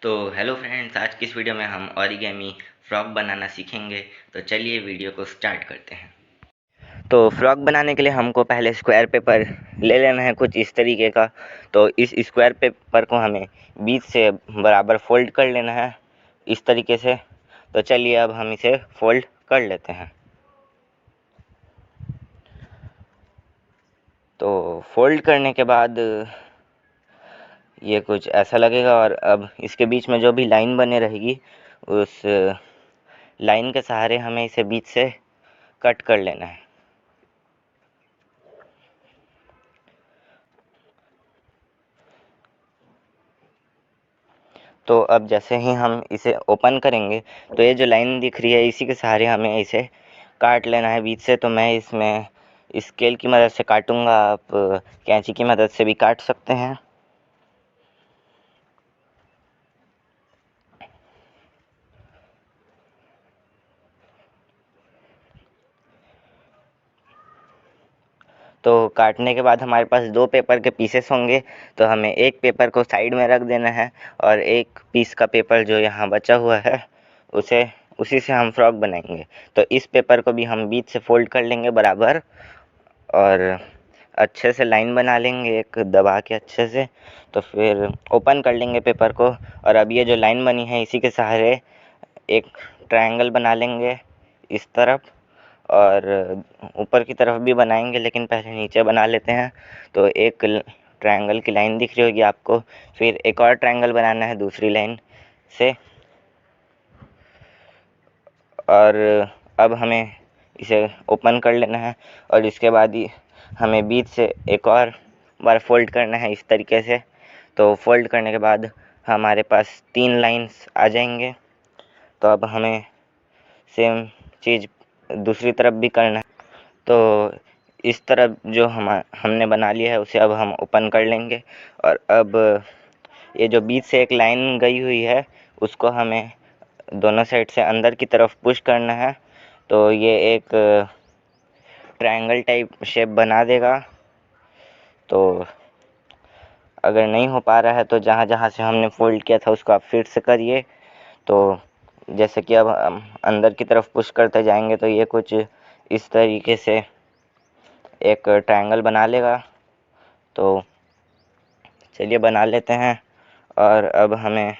तो hello friends, आज की इस वीडियो में हम ओरिगेमी फ्रॉक बनाना सीखेंगे। तो चलिए वीडियो को स्टार्ट करते हैं। तो फ्रॉक बनाने के लिए हमको पहले स्क्वायर पेपर ले लेना है कुछ इस तरीके का। तो इस स्क्वायर पेपर को हमें बीच से बराबर फोल्ड कर लेना है इस तरीके से। तो चलिए अब हम इसे फोल्ड कर लेते हैं। तो फोल्ड करने के बाद ये कुछ ऐसा लगेगा, और अब इसके बीच में जो भी लाइन बने रहेगी उस लाइन के सहारे हमें इसे बीच से कट कर लेना है। तो अब जैसे ही हम इसे ओपन करेंगे तो ये जो लाइन दिख रही है इसी के सहारे हमें इसे काट लेना है बीच से। तो मैं इसमें स्केल की मदद से काटूंगा, आप कैंची की मदद से भी काट सकते हैं। तो काटने के बाद हमारे पास दो पेपर के पीसेस होंगे। तो हमें एक पेपर को साइड में रख देना है और एक पीस का पेपर जो यहाँ बचा हुआ है उसी से हम फ्रॉक बनाएंगे। तो इस पेपर को भी हम बीच से फोल्ड कर लेंगे बराबर, और अच्छे से लाइन बना लेंगे एक दबा के अच्छे से। तो फिर ओपन कर लेंगे पेपर को, और अब ये जो लाइन बनी है इसी के सहारे एक ट्रायंगल बना लेंगे इस तरफ, और ऊपर की तरफ भी बनाएंगे, लेकिन पहले नीचे बना लेते हैं। तो एक ट्रायंगल की लाइन दिख रही होगी आपको, फिर एक और ट्रायंगल बनाना है दूसरी लाइन से। और अब हमें इसे ओपन कर लेना है, और इसके बाद ही हमें बीच से एक और बार फोल्ड करना है इस तरीके से। तो फोल्ड करने के बाद हमारे पास 3 लाइंस आ जाएंगे। तो अब हमें सेम चीज़ दूसरी तरफ भी करना है। तो इस तरफ जो हमने बना लिया है उसे अब हम ओपन कर लेंगे, और अब ये जो बीच से एक लाइन गई हुई है उसको हमें दोनों साइड से अंदर की तरफ पुश करना है। तो ये एक ट्रायंगल टाइप शेप बना देगा। तो अगर नहीं हो पा रहा है तो जहाँ जहाँ से हमने फोल्ड किया था उसको आप फिर से करिए। तो जैसे कि अब हम अंदर की तरफ पुश करते जाएंगे तो ये कुछ इस तरीके से एक ट्रायंगल बना लेगा। तो चलिए बना लेते हैं। और अब हमें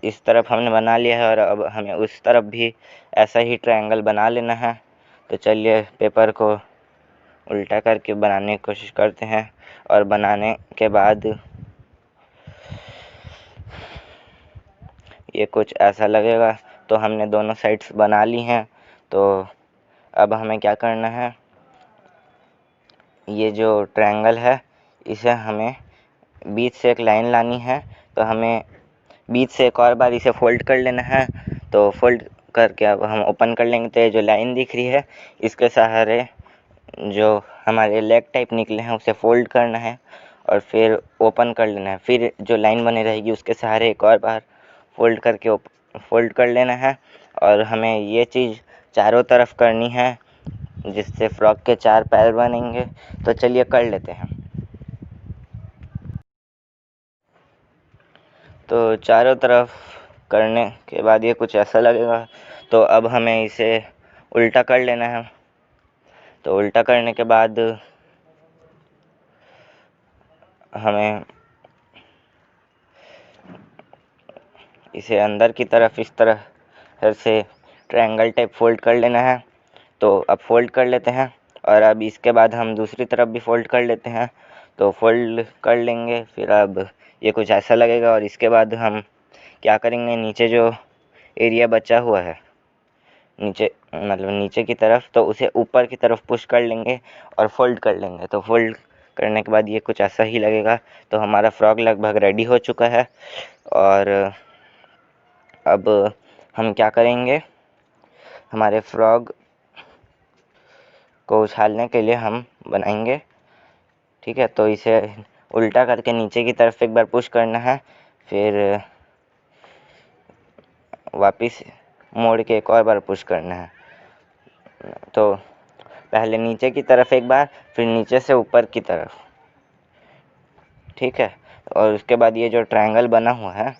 इस तरफ हमने बना लिया है, और अब हमें उस तरफ भी ऐसा ही ट्रायंगल बना लेना है। तो चलिए पेपर को उल्टा करके बनाने की कोशिश करते हैं, और बनाने के बाद ये कुछ ऐसा लगेगा। तो हमने दोनों साइड्स बना ली हैं। तो अब हमें क्या करना है, ये जो ट्रायंगल है इसे हमें बीच से एक लाइन लानी है। तो हमें बीच से एक और बार इसे फोल्ड कर लेना है। तो फोल्ड करके अब हम ओपन कर लेंगे। तो ये जो लाइन दिख रही है इसके सहारे जो हमारे लेग टाइप निकले हैं उसे फोल्ड करना है, और फिर ओपन कर लेना है। फिर जो लाइन बनी रहेगी उसके सहारे एक और बार फोल्ड करके फोल्ड कर लेना है। और हमें ये चीज़ चारों तरफ करनी है जिससे फ्रॉक के 4 पैर बनेंगे। तो चलिए कर लेते हैं। तो चारों तरफ करने के बाद ये कुछ ऐसा लगेगा। तो अब हमें इसे उल्टा कर लेना है। तो उल्टा करने के बाद हमें इसे अंदर की तरफ इस तरह से ट्रायंगल टाइप फोल्ड कर लेना है। तो अब फोल्ड कर लेते हैं, और अब इसके बाद हम दूसरी तरफ भी फोल्ड कर लेते हैं। तो फोल्ड कर लेंगे, फिर अब ये कुछ ऐसा लगेगा। और इसके बाद हम क्या करेंगे, नीचे जो एरिया बचा हुआ है नीचे मतलब नीचे की तरफ, तो उसे ऊपर की तरफ पुश कर लेंगे और फोल्ड कर लेंगे। तो फोल्ड करने के बाद ये कुछ ऐसा ही लगेगा। तो हमारा फ्रॉक लगभग रेडी हो चुका है। और अब हम क्या करेंगे, हमारे फ्रॉक को उछालने के लिए हम बनाएंगे। ठीक है, तो इसे उल्टा करके नीचे की तरफ एक बार पुश करना है, फिर वापस मोड़ के एक और बार पुश करना है। तो पहले नीचे की तरफ एक बार, फिर नीचे से ऊपर की तरफ। ठीक है। और उसके बाद ये जो ट्रायंगल बना हुआ है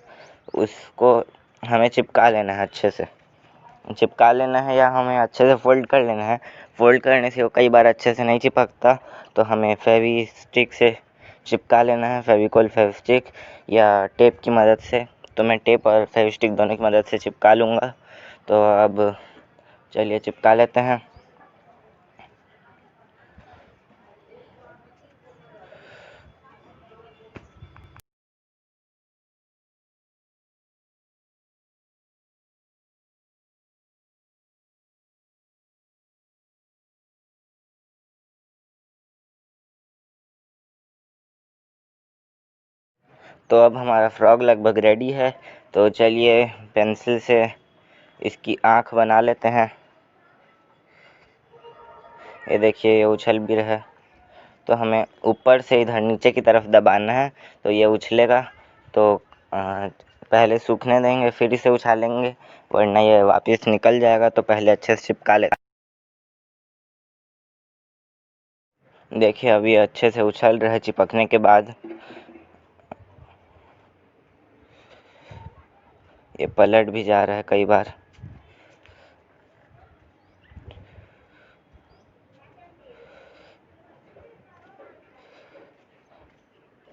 उसको हमें चिपका लेना है, अच्छे से चिपका लेना है, या हमें अच्छे से फोल्ड कर लेना है। फोल्ड करने से वो कई बार अच्छे से नहीं चिपकता, तो हमें फेवी स्टिक से चिपका लेना है, फेविकोल फेविस्टिक या टेप की मदद से। तो मैं टेप और फेविस्टिक दोनों की मदद से चिपका लूँगा। तो अब चलिए चिपका लेते हैं। तो अब हमारा फ्रॉग लगभग रेडी है। तो चलिए पेंसिल से इसकी आँख बना लेते हैं। ये देखिए, ये उछल भी रहा है। तो हमें ऊपर से इधर नीचे की तरफ दबाना है, तो ये उछलेगा। तो पहले सूखने देंगे, फिर इसे उछालेंगे, वरना ये वापस निकल जाएगा। तो पहले अच्छे से चिपका ले। देखिए, अभी अच्छे से उछल रहा है चिपकने के बाद। ये पलट भी जा रहा है कई बार।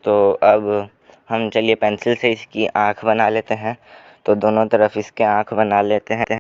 तो अब हम चलिए पेंसिल से इसकी आँख बना लेते हैं। तो दोनों तरफ इसके आँख बना लेते हैं।